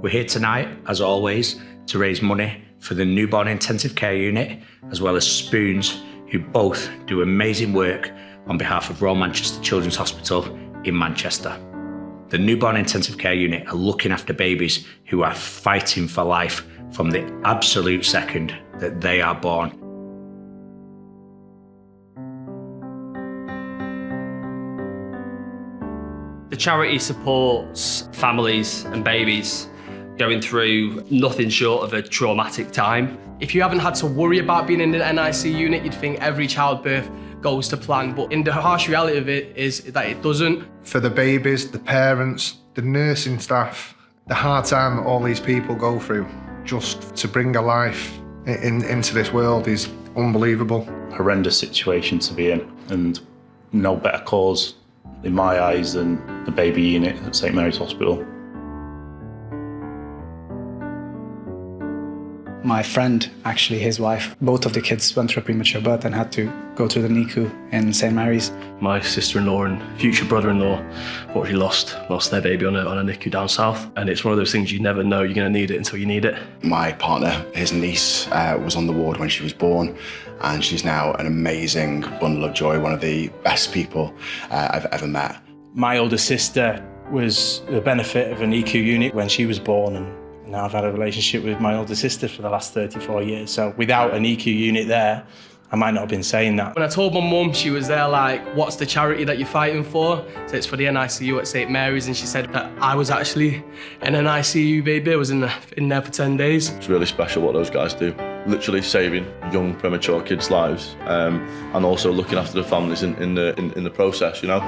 We're here tonight, as always, to raise money for the newborn intensive care unit, as well as Spoons, who both do amazing work on behalf of Royal Manchester Children's Hospital in Manchester. The newborn intensive care unit are looking after babies who are fighting for life from the absolute second that they are born. The charity supports families and babies going through nothing short of a traumatic time. If you haven't had to worry about being in an NICU unit, you'd think every childbirth goes to plan, but in the harsh reality of it is that it doesn't. For the babies, the parents, the nursing staff, the hard time that all these people go through just to bring a life into this world is unbelievable. Horrendous situation to be in, and no better cause in my eyes than the baby unit at St Mary's Hospital. My friend, actually his wife, both of the kids went through a premature birth and had to go through the NICU in St Mary's. My sister-in-law and future brother-in-law unfortunately lost their baby on a NICU down south, and it's one of those things you never know you're going to need it until you need it. My partner, his niece, was on the ward when she was born, and she's now an amazing bundle of joy, one of the best people I've ever met. My older sister was the benefit of a NICU unit when she was born, and now I've had a relationship with my older sister for the last 34 years. So without a NICU unit there, I might not have been saying that. When I told my mum, she was there like, what's the charity that you're fighting for? So it's for the NICU at St Mary's, and she said that I was actually in an ICU baby. I was in there for 10 days. It's really special what those guys do. Literally saving young premature kids' lives, and also looking after the families in the process, you know.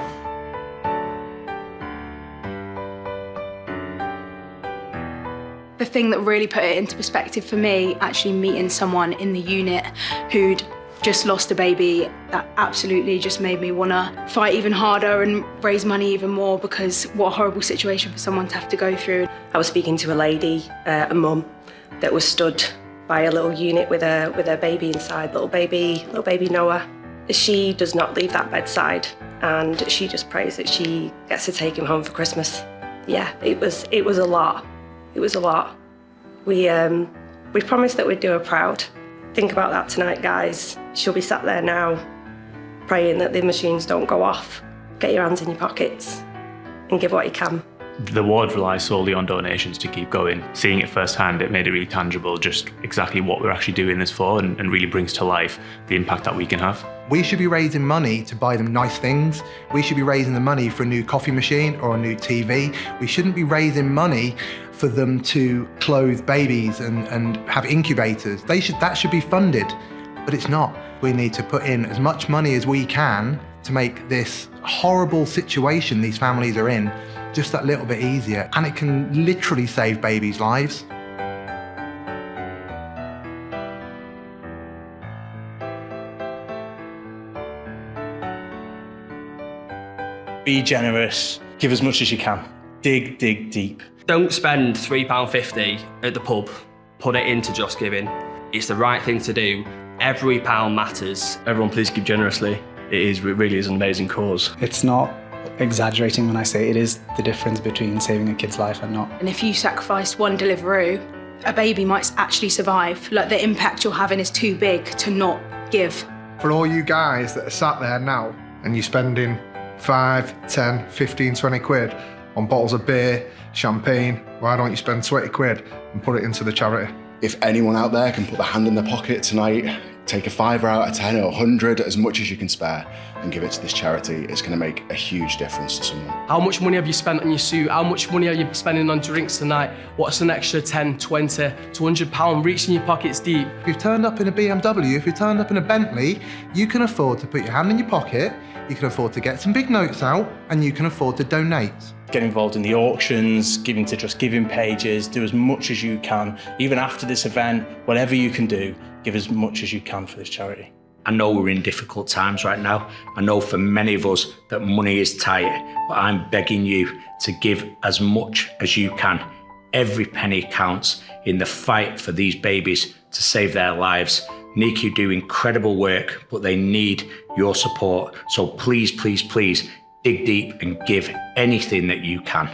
The thing that really put it into perspective for me, actually meeting someone in the unit who'd just lost a baby, that absolutely just made me want to fight even harder and raise money even more, because what a horrible situation for someone to have to go through. I was speaking to a lady, a mum, that was stood by a little unit with her baby inside, little baby Noah. She does not leave that bedside, and she just prays that she gets to take him home for Christmas. Yeah, it was a lot. It was a lot. We promised that we'd do her proud. Think about that tonight, guys. She'll be sat there now, praying that the machines don't go off. Get your hands in your pockets and give what you can. The ward relies solely on donations to keep going. Seeing it firsthand, it made it really tangible, just exactly what we're actually doing this for, and really brings to life the impact that we can have. We should be raising money to buy them nice things. We should be raising the money for a new coffee machine or a new TV. We shouldn't be raising money for them to clothe babies and have incubators. That should be funded, but it's not. We need to put in as much money as we can to make this horrible situation these families are in just that little bit easier, and it can literally save babies' lives. Be generous, give as much as you can. Dig deep. Don't spend £3.50 at the pub, put it into Just Giving. It's the right thing to do. Every pound matters. Everyone please give generously. It really is an amazing cause. It's not exaggerating when I say it is the difference between saving a kid's life and not. And if you sacrifice one Deliveroo, a baby might actually survive. Like, the impact you're having is too big to not give. For all you guys that are sat there now and you're spending 5, 10, 15, 20 quid on bottles of beer, champagne, why don't you spend 20 quid and put it into the charity? If anyone out there can put their hand in their pocket tonight, take a £5 out of 10 or 100, as much as you can spare, and give it to this charity, it's going to make a huge difference to someone. How much money have you spent on your suit? How much money are you spending on drinks tonight? What's an extra 10, 20, £200 reaching your pockets deep? If you've turned up in a BMW, if you've turned up in a Bentley, you can afford to put your hand in your pocket, you can afford to get some big notes out, and you can afford to donate. Get involved in the auctions, giving to Just Giving pages, do as much as you can. Even after this event, whatever you can do, give as much as you can for this charity. I know we're in difficult times right now. I know for many of us that money is tight, but I'm begging you to give as much as you can. Every penny counts in the fight for these babies to save their lives. NICU do incredible work, but they need your support. So please, please, please, dig deep and give anything that you can.